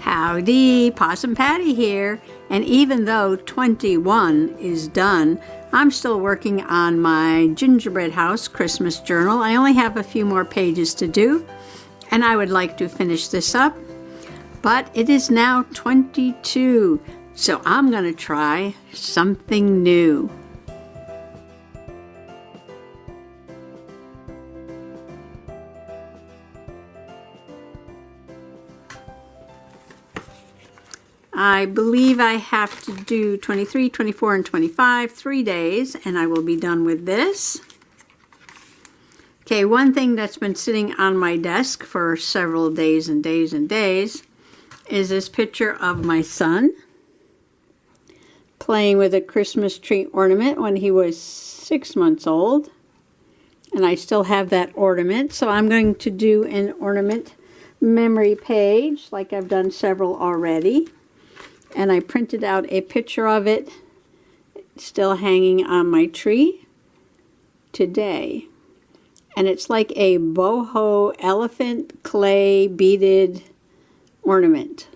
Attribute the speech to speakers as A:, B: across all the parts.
A: Howdy, Possum Patty here, and even though 21 is done, I'm still working on my gingerbread house Christmas journal. I only have a few more pages to do, and I would like to finish this up, but it is now 22, so I'm going to try something new. I believe I have to do 23, 24, and 25, 3 days, and I will be done with this. Okay, one thing that's been sitting on my desk for several days and days and days is this picture of my son playing with a Christmas tree ornament when he was 6 months old. And I still have that ornament, so I'm going to do an ornament memory page like I've done several already. And I printed out a picture of it still hanging on my tree today. And it's like a boho elephant clay beaded ornament.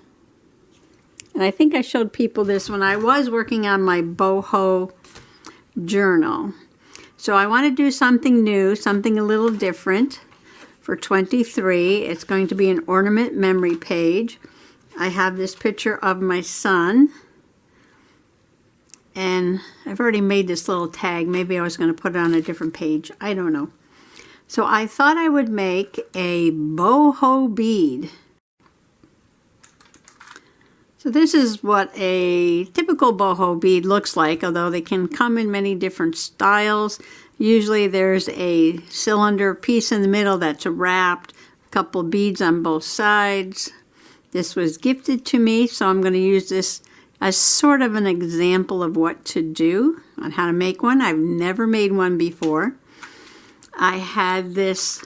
A: And I think I showed people this when I was working on my boho journal. So I want to do something new, something a little different for 23. It's going to be an ornament memory page. I have this picture of my son, and I've already made this little tag. Maybe I was going to put it on a different page. I don't know. So I thought I would make a boho bead. So this is what a typical boho bead looks like, although they can come in many different styles. Usually there's a cylinder piece in the middle that's wrapped, a couple beads on both sides. This was gifted to me, so I'm going to use this as sort of an example of what to do on how to make one. I've never made one before. I had this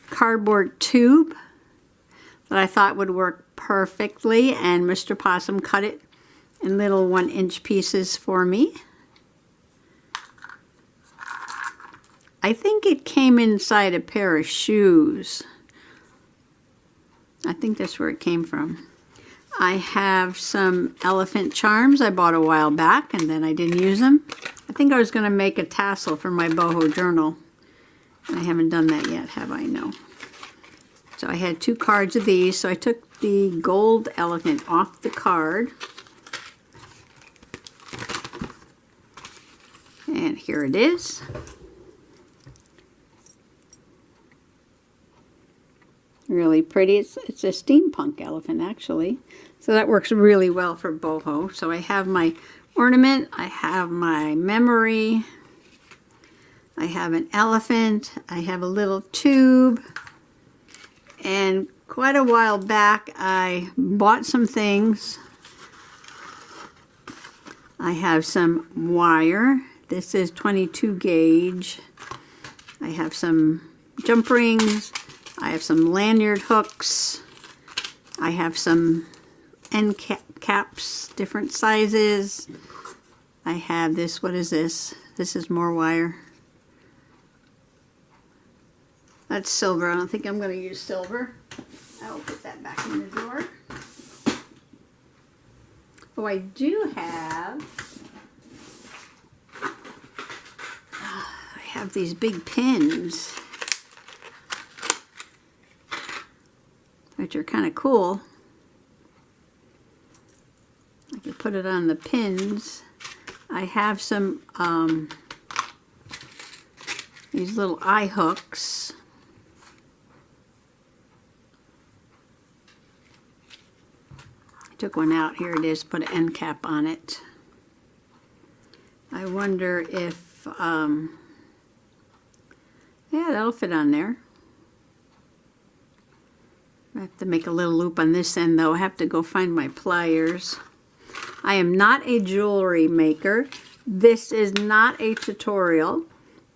A: cardboard tube that I thought would work perfectly, and Mr. Possum cut it in little 1-inch pieces for me. I think it came inside a pair of shoes. I think that's where it came from. I have some elephant charms I bought a while back and then I didn't use them. I think I was going to make a tassel for my boho journal. I haven't done that yet, have I? No. So I had 2 cards of these, so I took the gold elephant off the card. And here it is. Really pretty. It's a steampunk elephant, actually. So that works really well for boho. So I have my ornament, I have my memory, I have an elephant, I have a little tube, and quite a while back I bought some things. I have some wire. This is 22 gauge. I have some jump rings. I have some lanyard hooks. I have some end caps, different sizes. I have this, what is this? This is more wire. That's silver. I don't think I'm going to use silver. I will put that back in the drawer. Oh, I do have, I have these big pins, which are kind of cool. I could put it on the pins. I have some these little eye hooks. I took one out. Here it is. Put an end cap on it. I wonder if yeah, that'll fit on there. I have to make a little loop on this end, though. I have to go find my pliers. I am not a jewelry maker. This is not a tutorial.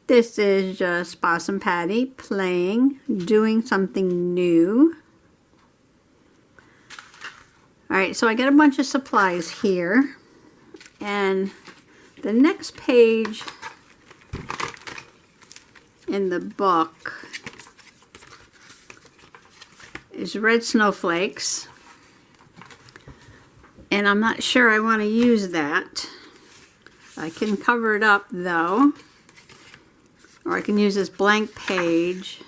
A: This is just Possum Patty playing, doing something new. Alright, so I got a bunch of supplies here. And the next page in the book is red snowflakes. And I'm not sure I want to use that. I can cover it up though. Or I can use this blank page.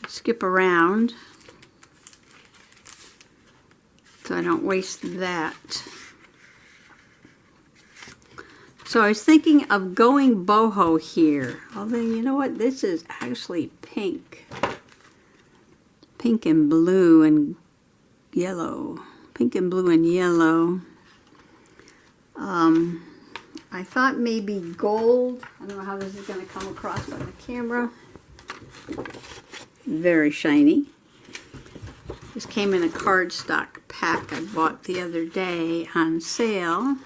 A: Skip around. So I don't waste that. So I was thinking of going boho here. Although, you know what? This is actually pink. Pink and blue and yellow. Pink and blue and yellow. I thought maybe gold. I don't know how this is going to come across on the camera. Very shiny. This came in a cardstock pack I bought the other day on sale.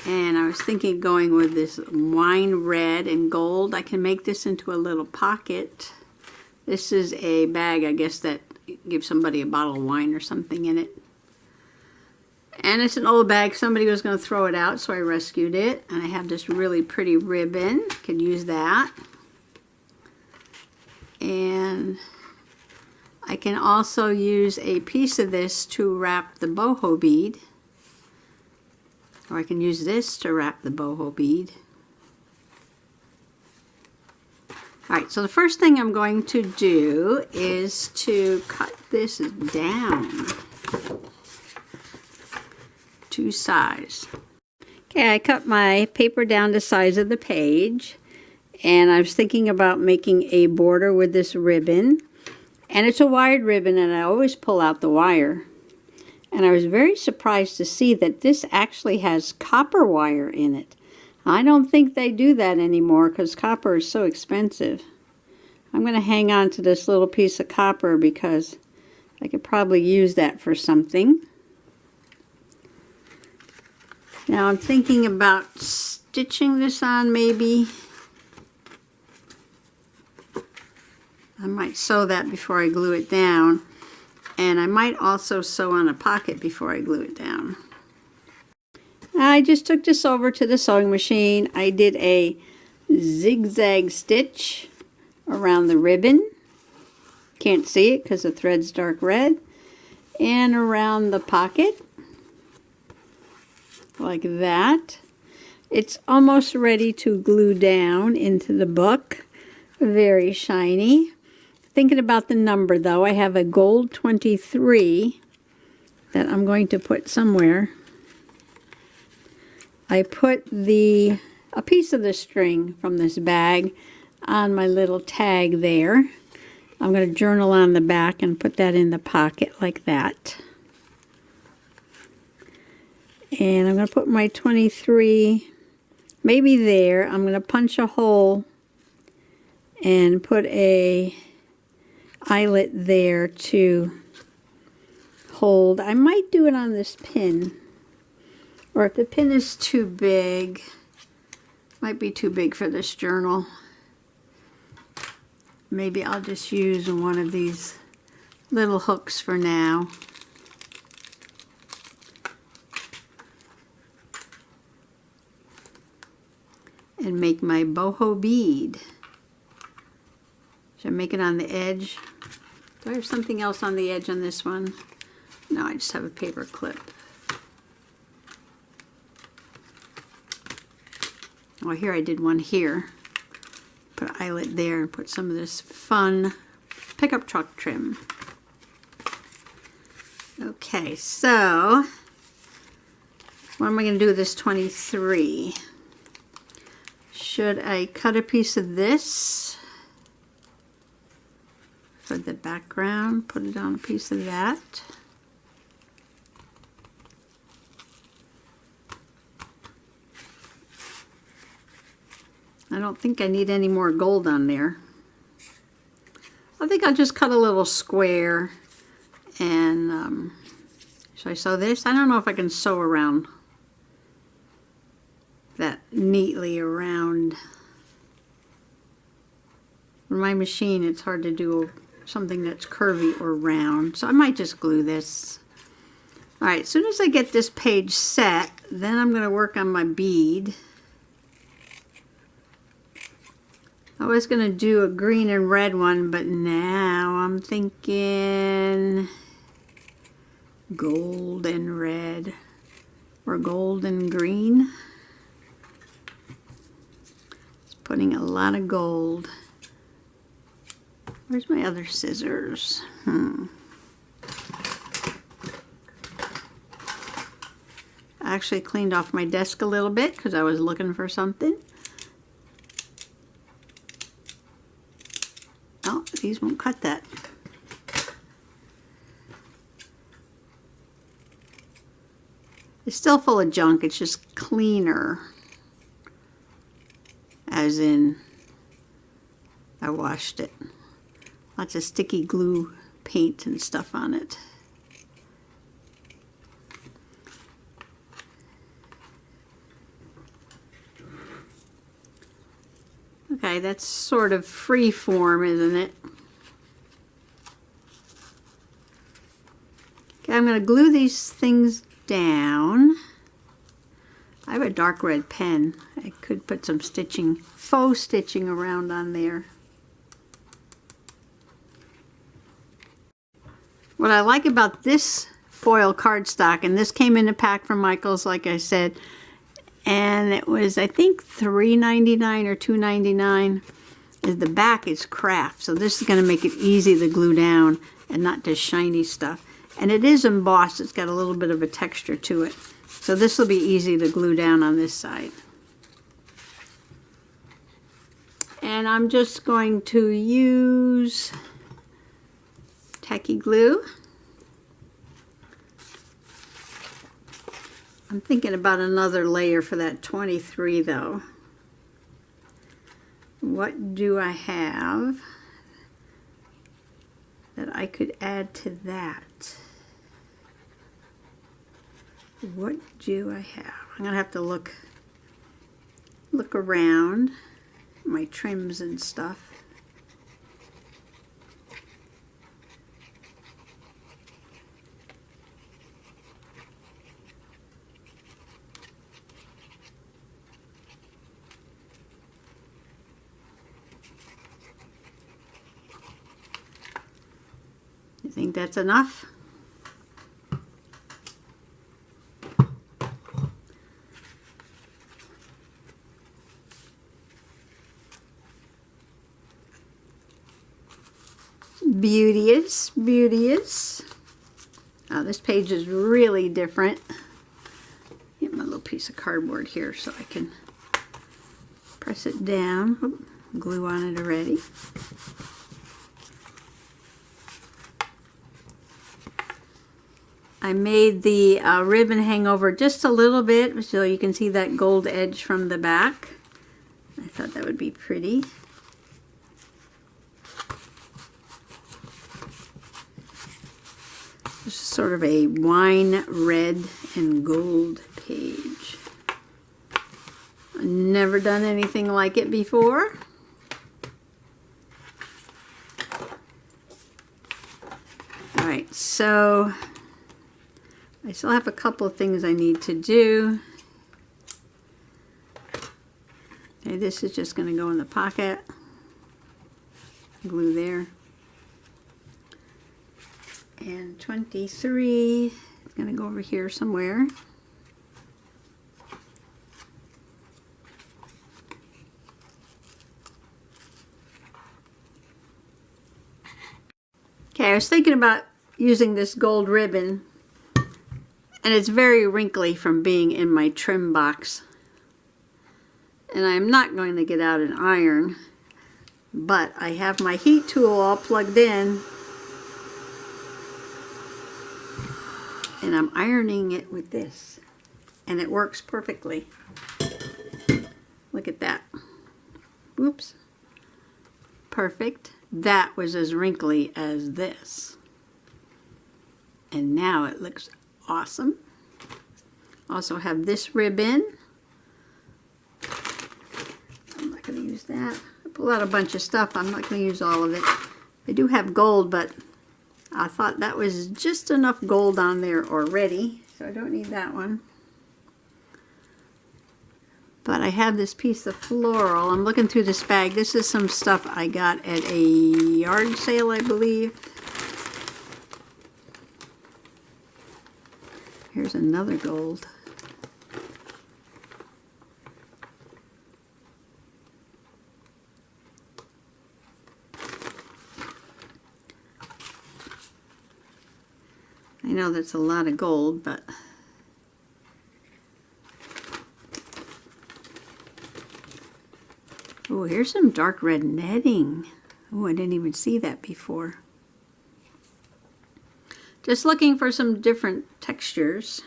A: And I was thinking of going with this wine red and gold. I can make this into a little pocket. This is a bag, I guess, that gives somebody a bottle of wine or something in it. And it's an old bag. Somebody was going to throw it out, so I rescued it. And I have this really pretty ribbon. Could use that. And I can also use a piece of this to wrap the boho bead. Or I can use this to wrap the boho bead. Alright, so the first thing I'm going to do is to cut this down to size. Okay, I cut my paper down to size of the page, and I was thinking about making a border with this ribbon, and it's a wired ribbon, and I always pull out the wire. And I was very surprised to see that this actually has copper wire in it. I don't think they do that anymore because copper is so expensive. I'm going to hang on to this little piece of copper because I could probably use that for something. Now I'm thinking about stitching this on maybe. I might sew that before I glue it down. And I might also sew on a pocket before I glue it down. I just took this over to the sewing machine. I did a zigzag stitch around the ribbon. Can't see it because the thread's dark red. And around the pocket. Like that. It's almost ready to glue down into the book. Very shiny. Thinking about the number though, I have a gold 23 that I'm going to put somewhere. I put a piece of the string from this bag on my little tag there. I'm going to journal on the back and put that in the pocket like that. And I'm going to put my 23 maybe there. I'm going to punch a hole and put a eyelet there to hold. I might do it on this pin, or if the pin is too big, might be too big for this journal, maybe I'll just use one of these little hooks for now. And make my boho bead. Should I make it on the edge? Do I have something else on the edge on this one? No, I just have a paper clip. Well, here I did one here. Put an eyelet there and put some of this fun pickup truck trim. Okay, so what am I going to do with this 23? Should I cut a piece of this for the background, put it on a piece of that? I don't think I need any more gold on there. I think I'll just cut a little square and should I sew this? I don't know if I can sew around that neatly around. For my machine, it's hard to do something that's curvy or round, so I might just glue this. Alright, as soon as I get this page set, then I'm going to work on my bead. I was going to do a green and red one, but now I'm thinking gold and red, or gold and green. It's putting a lot of gold. Where's my other scissors? I actually cleaned off my desk a little bit because I was looking for something. Oh, these won't cut that. It's still full of junk, it's just cleaner. As in, I washed it. Lots of sticky glue paint and stuff on it. Okay, that's sort of free form, isn't it? Okay, I'm going to glue these things down. I have a dark red pen. I could put some stitching, faux stitching around on there. What I like about this foil cardstock, and this came in a pack from Michael's, like I said, and it was, I think, $3.99 or $2.99, is the back is craft. So this is going to make it easy to glue down and not just shiny stuff. And it is embossed. It's got a little bit of a texture to it. So this will be easy to glue down on this side. And I'm just going to use tacky glue. I'm thinking about another layer for that 23 though. What do I have that I could add to that? What do I have? I'm gonna have to look around my trims and stuff. You think that's enough? Beauteous, beauteous. Oh, this page is really different. Get my little piece of cardboard here so I can press it down. Oop, glue on it already. I made the ribbon hang over just a little bit so you can see that gold edge from the back. I thought that would be pretty. This is sort of a wine red and gold page. I've never done anything like it before. Alright, so I still have a couple of things I need to do. Okay, this is just going to go in the pocket. Glue there. And 23 is going to go over here somewhere. Okay, I was thinking about using this gold ribbon, and it's very wrinkly from being in my trim box. And I'm not going to get out an iron, but I have my heat tool all plugged in, and I'm ironing it with this, and it works perfectly. Look at that. Oops. Perfect. That was as wrinkly as this. And now it looks awesome. Also have this ribbon. I'm not going to use that. I pulled out a bunch of stuff. I'm not going to use all of it. I do have gold, but I thought that was just enough gold on there already, so I don't need that one. But I have this piece of floral. I'm looking through this bag. This is some stuff I got at a yard sale, I believe. Here's another gold. I know that's a lot of gold, but oh, here's some dark red netting. Oh, I didn't even see that before. Just looking for some different textures.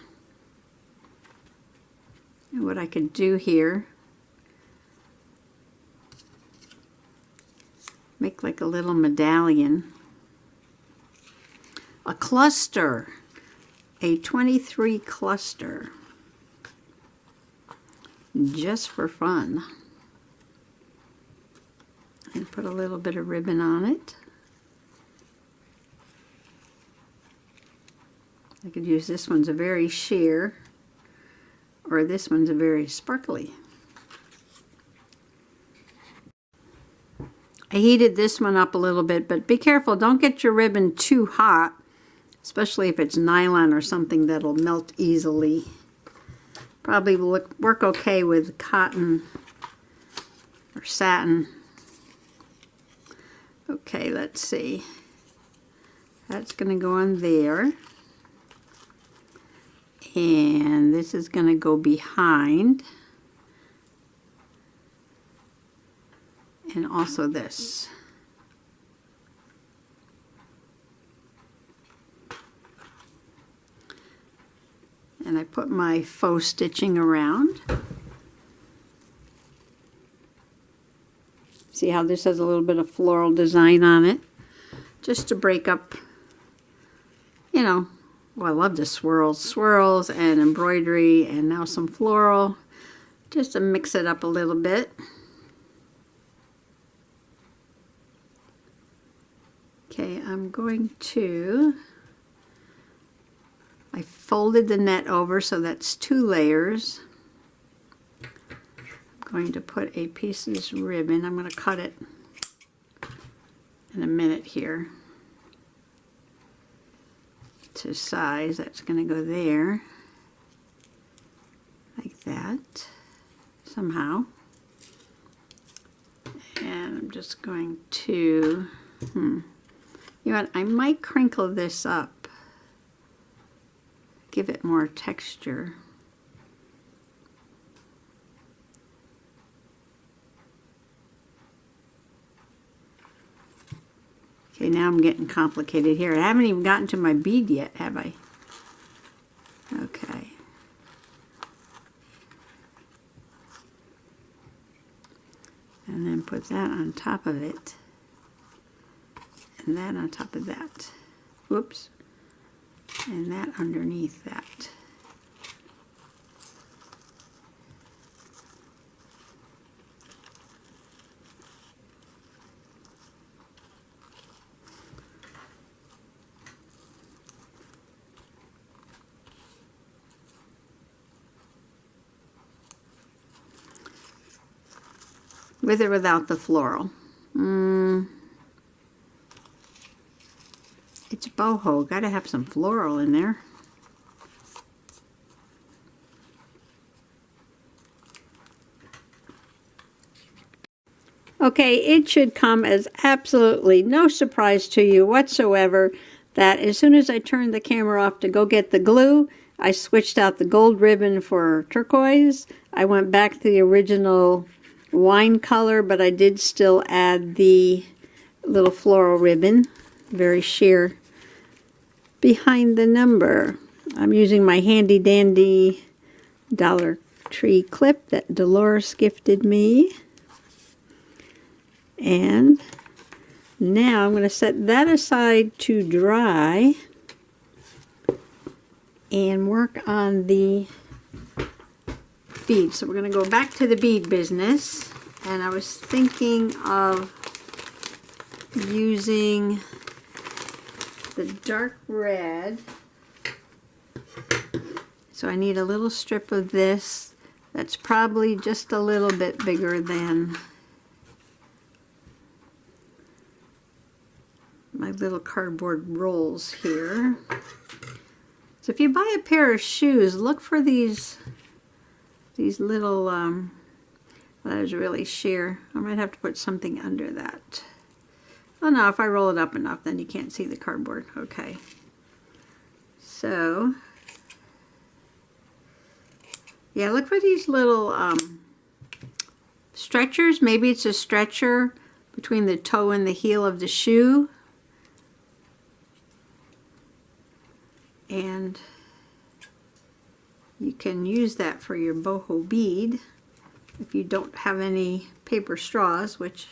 A: And what I could do here. Make like a little medallion. A cluster. A 23 cluster. Just for fun. And put a little bit of ribbon on it. I could use this one's a very sheer, or this one's a very sparkly. I heated this one up a little bit, but be careful, don't get your ribbon too hot, especially if it's nylon or something that'll melt easily. Probably will work okay with cotton or satin. Okay, let's see. That's going to go on there. And this is going to go behind. And also this. And I put my faux stitching around. See how this has a little bit of floral design on it? Just to break up, you know, well, I love the swirls and embroidery and now some floral, just to mix it up a little bit. Okay, I'm going to, I folded the net over, so that's 2 layers. I'm going to put a piece of this ribbon, I'm going to cut it in a minute here. To size, that's going to go there like that somehow, and I'm just going to you know what, I might crinkle this up, give it more texture. Okay, now I'm getting complicated here. I haven't even gotten to my bead yet, have I? Okay. And then put that on top of it. And that on top of that. Whoops. And that underneath that. With or without the floral? It's boho. Gotta have some floral in there. Okay, it should come as absolutely no surprise to you whatsoever that as soon as I turned the camera off to go get the glue, I switched out the gold ribbon for turquoise. I went back to the original wine color, but I did still add the little floral ribbon, very sheer, behind the number. I'm using my handy dandy Dollar Tree clip that Dolores gifted me. And now I'm going to set that aside to dry and work on the beads. So we're going to go back to the bead business, and I was thinking of using the dark red. So I need a little strip of this that's probably just a little bit bigger than my little cardboard rolls here. So if you buy a pair of shoes, look for these little, that is really sheer. I might have to put something under that. Oh no, if I roll it up enough, then you can't see the cardboard. Okay. So, yeah, look for these little stretchers. Maybe it's a stretcher between the toe and the heel of the shoe. And you can use that for your boho bead if you don't have any paper straws, which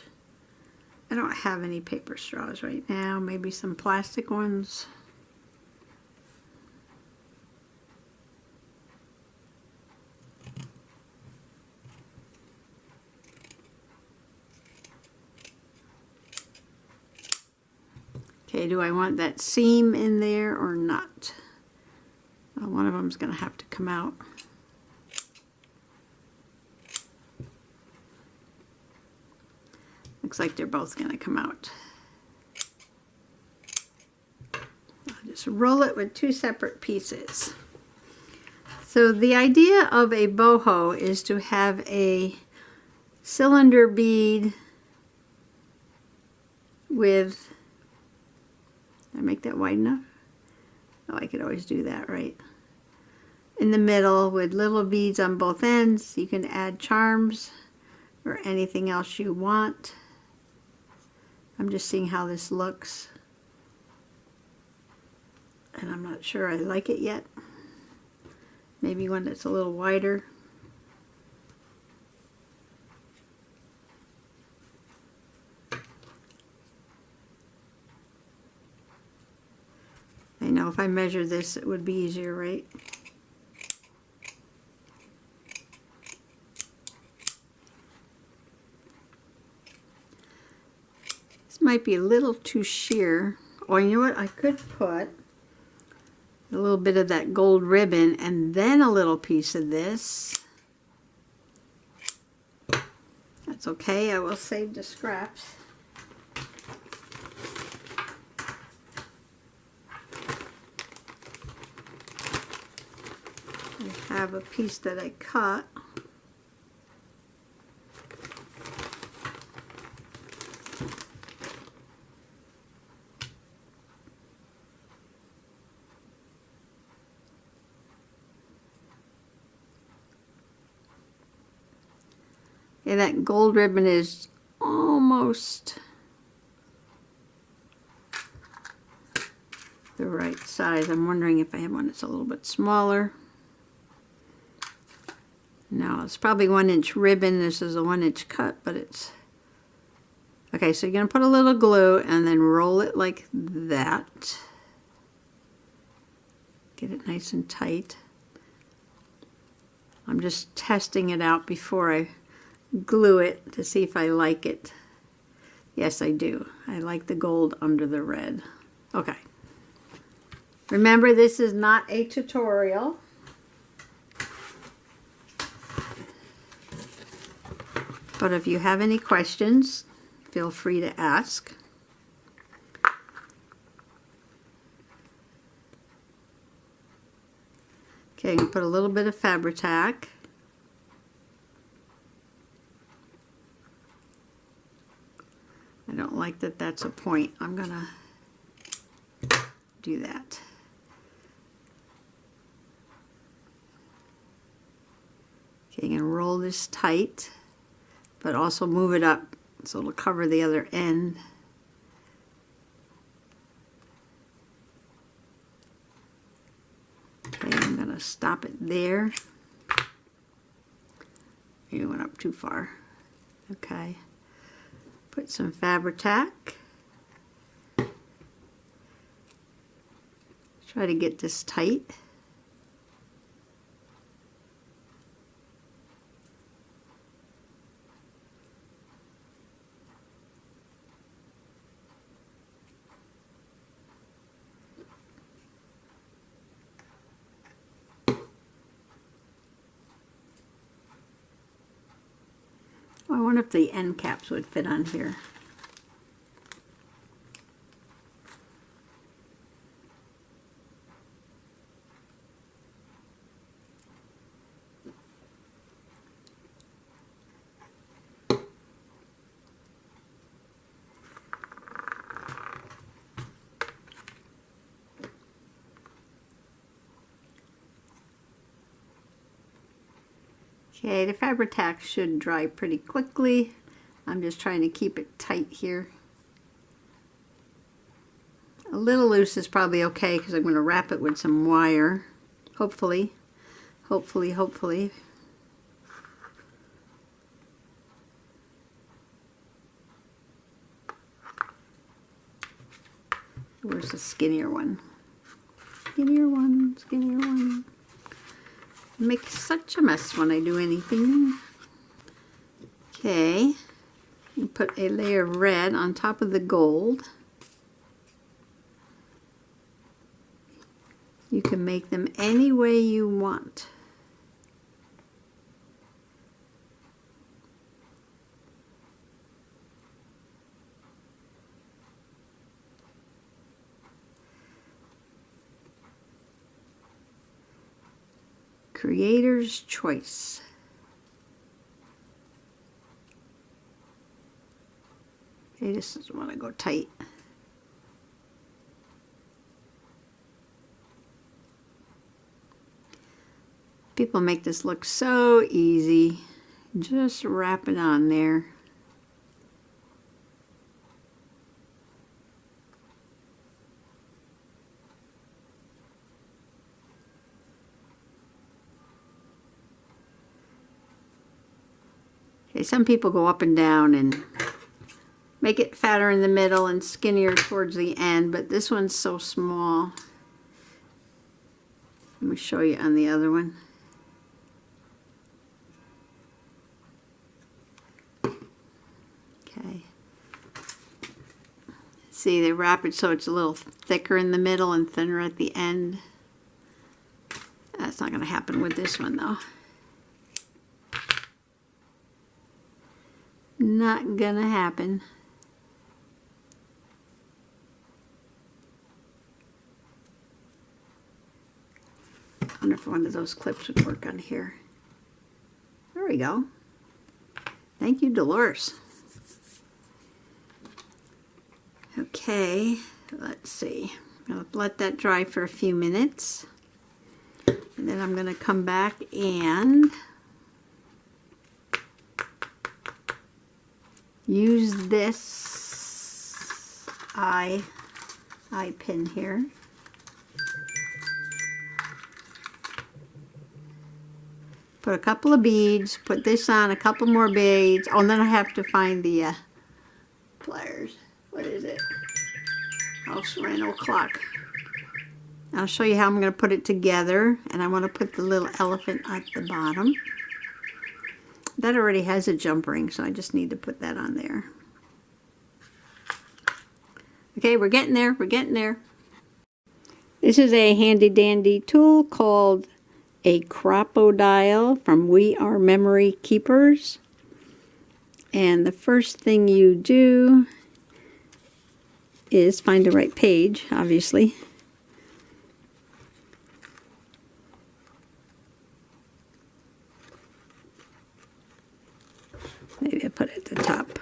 A: I don't have any paper straws right now. Maybe some plastic ones. Okay, do I want that seam in there or not? Well, one of them's going to have to come out. Looks like they're both going to come out. I'll just roll it with 2 separate pieces. So the idea of a boho is to have a cylinder bead with, did I make that wide enough? Oh, I could always do that, right? In the middle with little beads on both ends. You can add charms or anything else you want. I'm just seeing how this looks. And I'm not sure I like it yet. Maybe one that's a little wider. I know if I measure this, it would be easier, right? This might be a little too sheer. Or you know what? I could put a little bit of that gold ribbon and then a little piece of this. That's okay. I will save the scraps. I have a piece that I cut. Yeah, that gold ribbon is almost the right size. I'm wondering if I have one that's a little bit smaller. No, it's probably 1-inch ribbon. This is a 1-inch cut, but it's... Okay, so you're going to put a little glue and then roll it like that. Get it nice and tight. I'm just testing it out before I glue it to see if I like it. Yes, I do. I like the gold under the red. Okay. Remember, this is not a tutorial. But if you have any questions, feel free to ask. Okay, I'm going to put a little bit of Fabri-Tac. I don't like that that's a point. I'm going to do that. Okay, I'm going to roll this tight, but also move it up so it'll cover the other end. Okay, I'm going to stop it there. You went up too far. Okay. Put some Fabri-Tac. Try to get this tight. I wonder if the end caps would fit on here. Okay, the Fabri-Tac should dry pretty quickly. I'm just trying to keep it tight here. A little loose is probably okay because I'm going to wrap it with some wire. Hopefully. Hopefully. Where's the skinnier one? Skinnier one. I make such a mess when I do anything. Okay. And put a layer of red on top of the gold. You can make them any way you want. Creator's choice. Okay, this doesn't want to go tight. People make this look so easy. Just wrap it on there. Okay, some people go up and down and make it fatter in the middle and skinnier towards the end, but this one's so small. Let me show you on the other one. Okay. See, they wrap it so it's a little thicker in the middle and thinner at the end. That's not going to happen with this one though. Not gonna happen. I wonder if one of those clips would work on here. There we go. Thank you, Dolores. Okay, let's see. I'm gonna let that dry for a few minutes. And then I'm gonna come back and use this eye pin here. Put a couple of beads, put this on, a couple more beads. Oh, and then I have to find the pliers. What is it? House rental clock. I'll show you how I'm going to put it together, and I want to put the little elephant at the bottom. That already has a jump ring, so I just need to put that on there. Okay, we're getting there, we're getting there. This is a handy dandy tool called a crocodile from We Are Memory Keepers. And the first thing you do is find the right page, obviously. Maybe I put it at the top.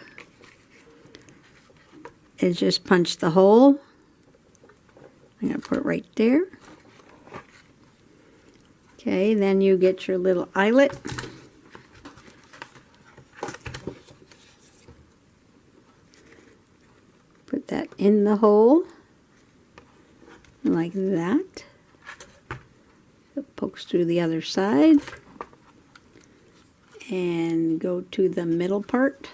A: Is just punch the hole. I'm going to put it right there. Okay, then you get your little eyelet. Put that in the hole, like that. It pokes through the other side. And go to the middle part.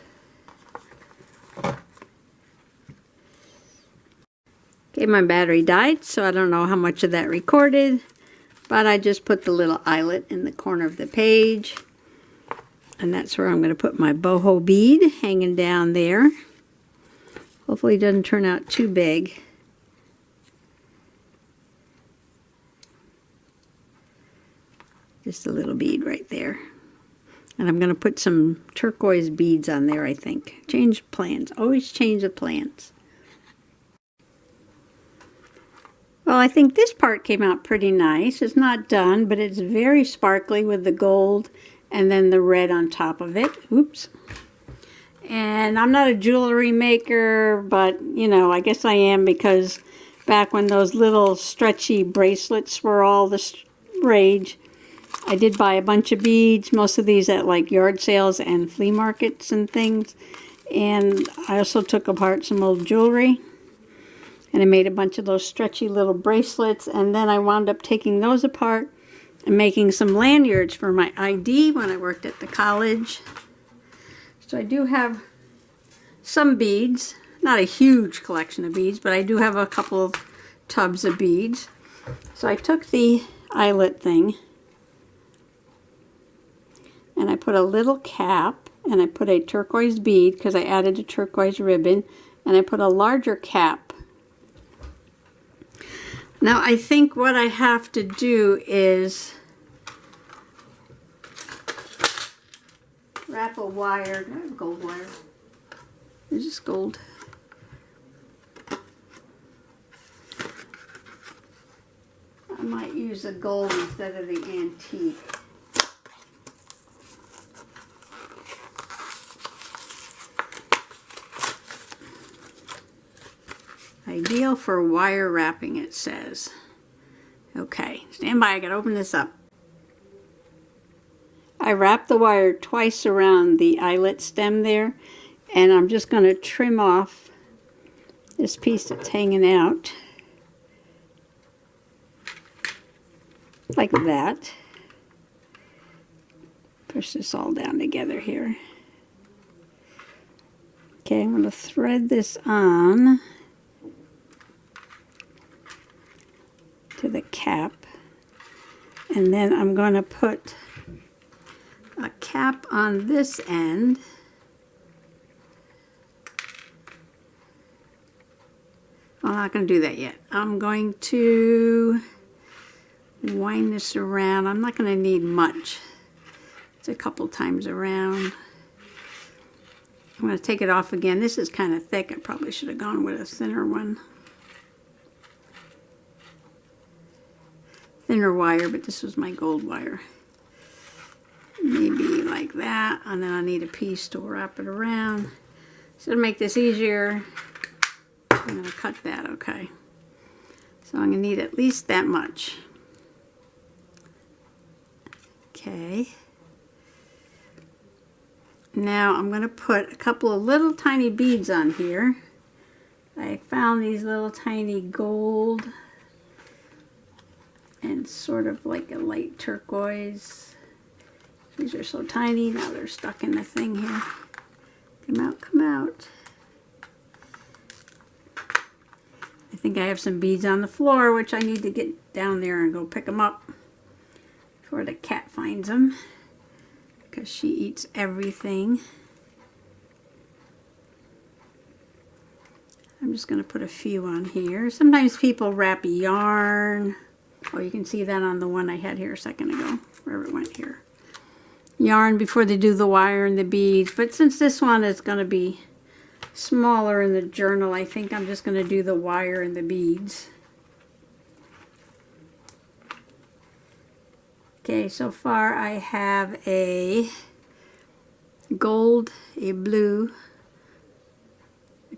A: Okay, my battery died, so I don't know how much of that recorded, but I just put the little eyelet in the corner of the page, and that's where I'm going to put my boho bead hanging down there. Hopefully it doesn't turn out too big. Just a little bead right there. And I'm going to put some turquoise beads on there, I think. Change plans. Always change the plans. Well, I think this part came out pretty nice. It's not done, but it's very sparkly with the gold and then the red on top of it. Oops. And I'm not a jewelry maker, but, you know, I guess I am because back when those little stretchy bracelets were all the rage, I did buy a bunch of beads, most of these at like yard sales and flea markets and things. And I also took apart some old jewelry. And I made a bunch of those stretchy little bracelets. And then I wound up taking those apart and making some lanyards for my ID when I worked at the college. So I do have some beads. Not a huge collection of beads, but I do have a couple of tubs of beads. So I took the eyelet thing and I put a little cap and I put a turquoise bead because I added a turquoise ribbon, and I put a larger cap. Now I think what I have to do is wrap a wire. Do I have gold wire? Is this gold? I might use the gold instead of the antique. Ideal for wire wrapping, it says. Okay, stand by, I gotta open this up. I wrapped the wire twice around the eyelet stem there, and I'm just gonna trim off this piece that's hanging out. Like that. Push this all down together here. Okay, I'm gonna thread this on to the cap, and then I'm going to put a cap on this end. I'm not going to do that yet. I'm going to wind this around. I'm not going to need much. It's a couple times around. I'm going to take it off again. This is kind of thick. I probably should have gone with a thinner one. Thinner wire, but this was my gold wire. Maybe like that, and then I need a piece to wrap it around. So to make this easier, I'm going to cut that, okay. So I'm going to need at least that much. Okay. Now I'm going to put a couple of little tiny beads on here. I found these little tiny gold and sort of like a light turquoise. These are so tiny, now they're stuck in the thing here. Come out, come out. I think I have some beads on the floor, which I need to get down there and go pick them up before the cat finds them, because she eats everything. I'm just going to put a few on here. Sometimes people wrap yarn. Oh, you can see that on the one I had here a second ago, wherever it went here. Yarn before they do the wire and the beads. But since this one is going to be smaller in the journal, I think I'm just going to do the wire and the beads. Okay, so far I have a gold, a blue,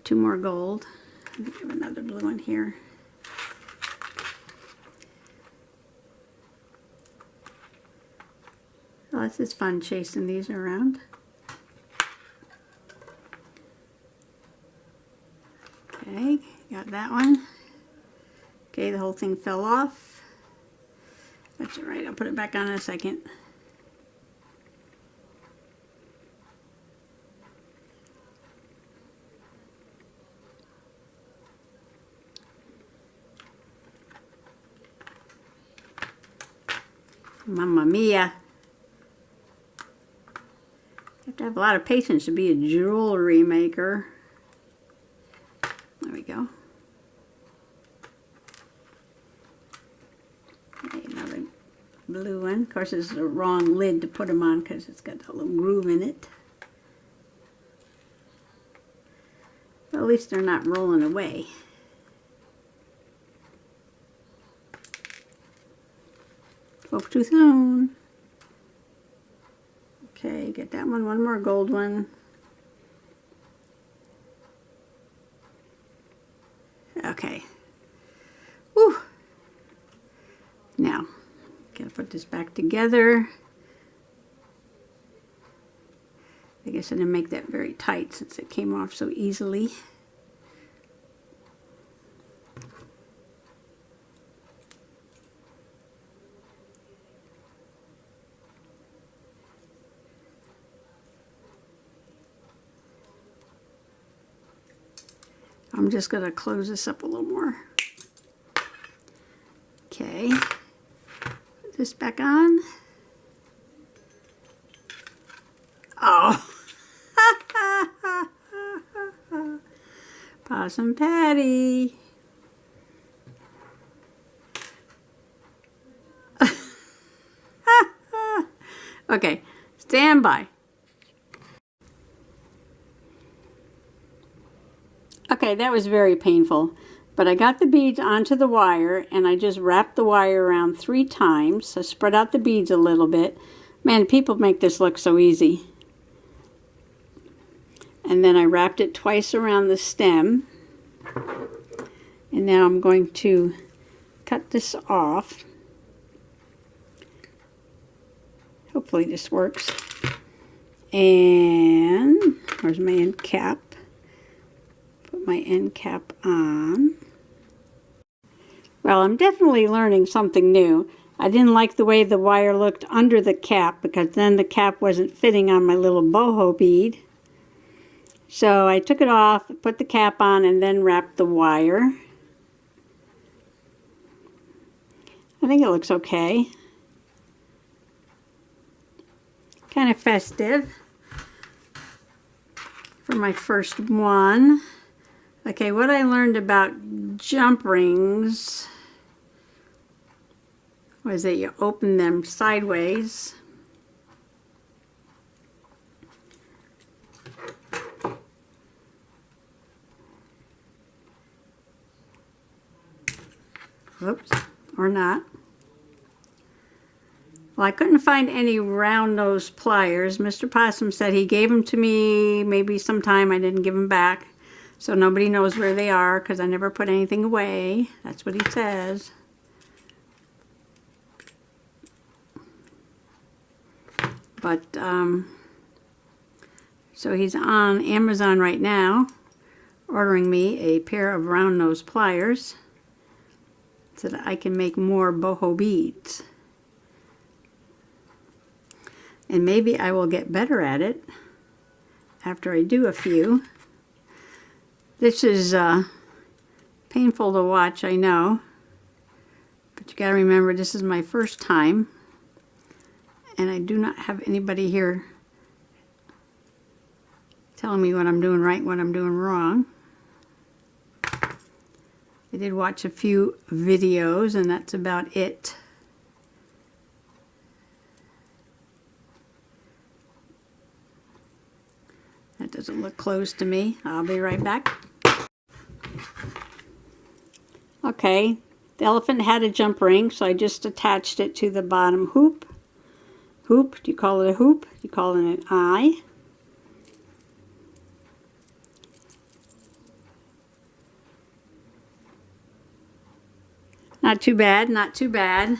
A: two more gold. I think I have another blue one here. Oh, this is fun chasing these around. Okay, got that one. Okay, the whole thing fell off. That's all right, I'll put it back on in a second. Mamma mia. You have to have a lot of patience to be a jewelry maker. There we go. Okay, another blue one. Of course, it's the wrong lid to put them on because it's got a little groove in it. But at least they're not rolling away. Spoke too soon. Okay, get that one more gold one. Okay. Whew. Now, get put this back together. I guess I didn't make that very tight since it came off so easily. I'm just going to close this up a little more. Okay, put this back on. Oh, Possum Patty. Okay, stand by. Okay, that was very painful, but I got the beads onto the wire and I just wrapped the wire around 3 times. So spread out the beads a little bit. Man, people make this look so easy. And then I wrapped it twice around the stem. And now I'm going to cut this off. Hopefully this works. And where's my end cap? Put my end cap on. Well, I'm definitely learning something new. I didn't like the way the wire looked under the cap because then the cap wasn't fitting on my little boho bead. So I took it off, put the cap on, and then wrapped the wire. I think it looks okay. Kind of festive for my first one. Okay, what I learned about jump rings was that you open them sideways. Oops, or not. Well, I couldn't find any round nose pliers. Mr. Possum said he gave them to me maybe sometime. I didn't give them back. So nobody knows where they are because I never put anything away. That's what he says. But, so he's on Amazon right now ordering me a pair of round nose pliers so that I can make more boho beads. And maybe I will get better at it after I do a few. This is painful to watch, I know. But you gotta remember, this is my first time. And I do not have anybody here telling me what I'm doing right and what I'm doing wrong. I did watch a few videos and that's about it. That doesn't look closed to me. I'll be right back. Okay, the elephant had a jump ring, so I just attached it to the bottom hoop. Hoop, do you call it a hoop? Do you call it an eye? Not too bad, not too bad.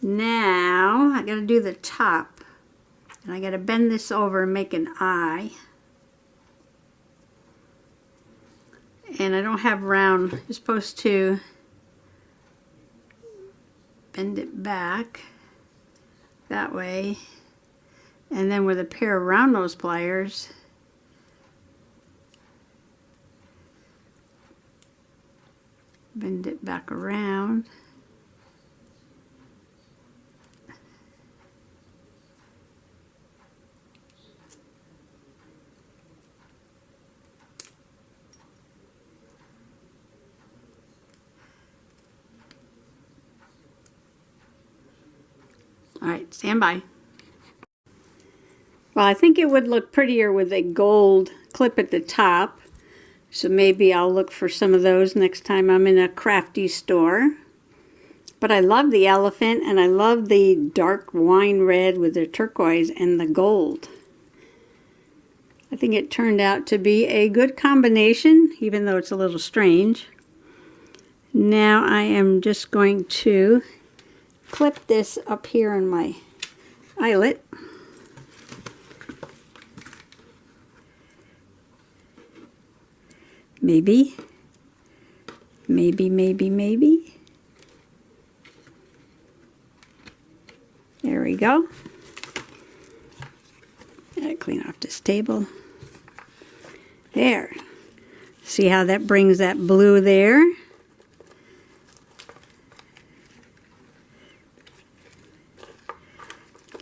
A: Now, I gotta do the top. And I gotta bend this over and make an eye. And I don't have round. You're supposed to bend it back that way. And then with a pair of round nose pliers, bend it back around. All right, stand by. Well, I think it would look prettier with a gold clip at the top. So maybe I'll look for some of those next time I'm in a crafty store. But I love the elephant and I love the dark wine red with the turquoise and the gold. I think it turned out to be a good combination, even though it's a little strange. Now I am just going to clip this up here on my eyelet. Maybe. There we go. Gotta clean off this table. There. See how that brings that blue there?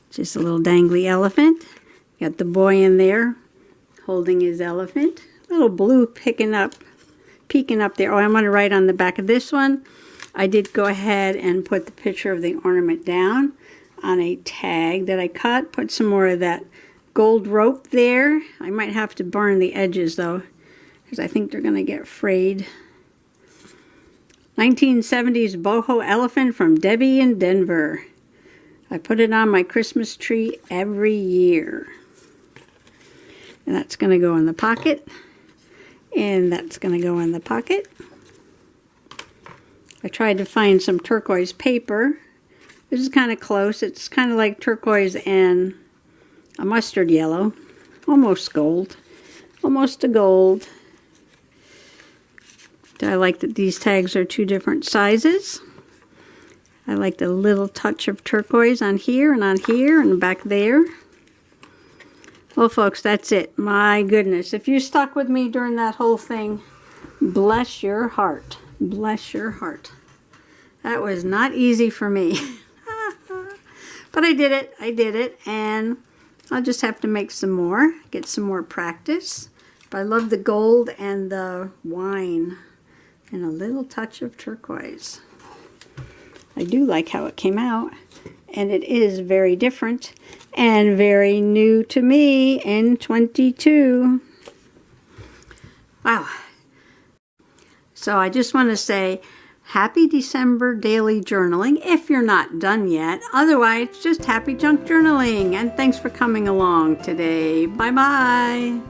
A: Just a little dangly elephant. Got the boy in there holding his elephant. Little blue peeking up there. Oh, I'm going to write on the back of this one. I did go ahead and put the picture of the ornament down on a tag that I cut. Put some more of that gold rope there. I might have to burn the edges though, because I think they're going to get frayed. 1970s boho elephant from Debbie in Denver. I put it on my Christmas tree every year. And that's going to go in the pocket. And that's going to go in the pocket. I tried to find some turquoise paper. This is kind of close. It's kind of like turquoise and a mustard yellow. Almost gold. Almost a gold. I like that these tags are two different sizes. I like the little touch of turquoise on here and back there. Well, folks, that's it. My goodness. If you stuck with me during that whole thing, bless your heart. Bless your heart. That was not easy for me. But I did it. I did it. And I'll just have to make some more. Get some more practice. But I love the gold and the wine. And a little touch of turquoise. I do like how it came out. And it is very different and very new to me in 22. Wow. So I just want to say happy December daily journaling if you're not done yet. Otherwise, just happy junk journaling. And thanks for coming along today. Bye-bye.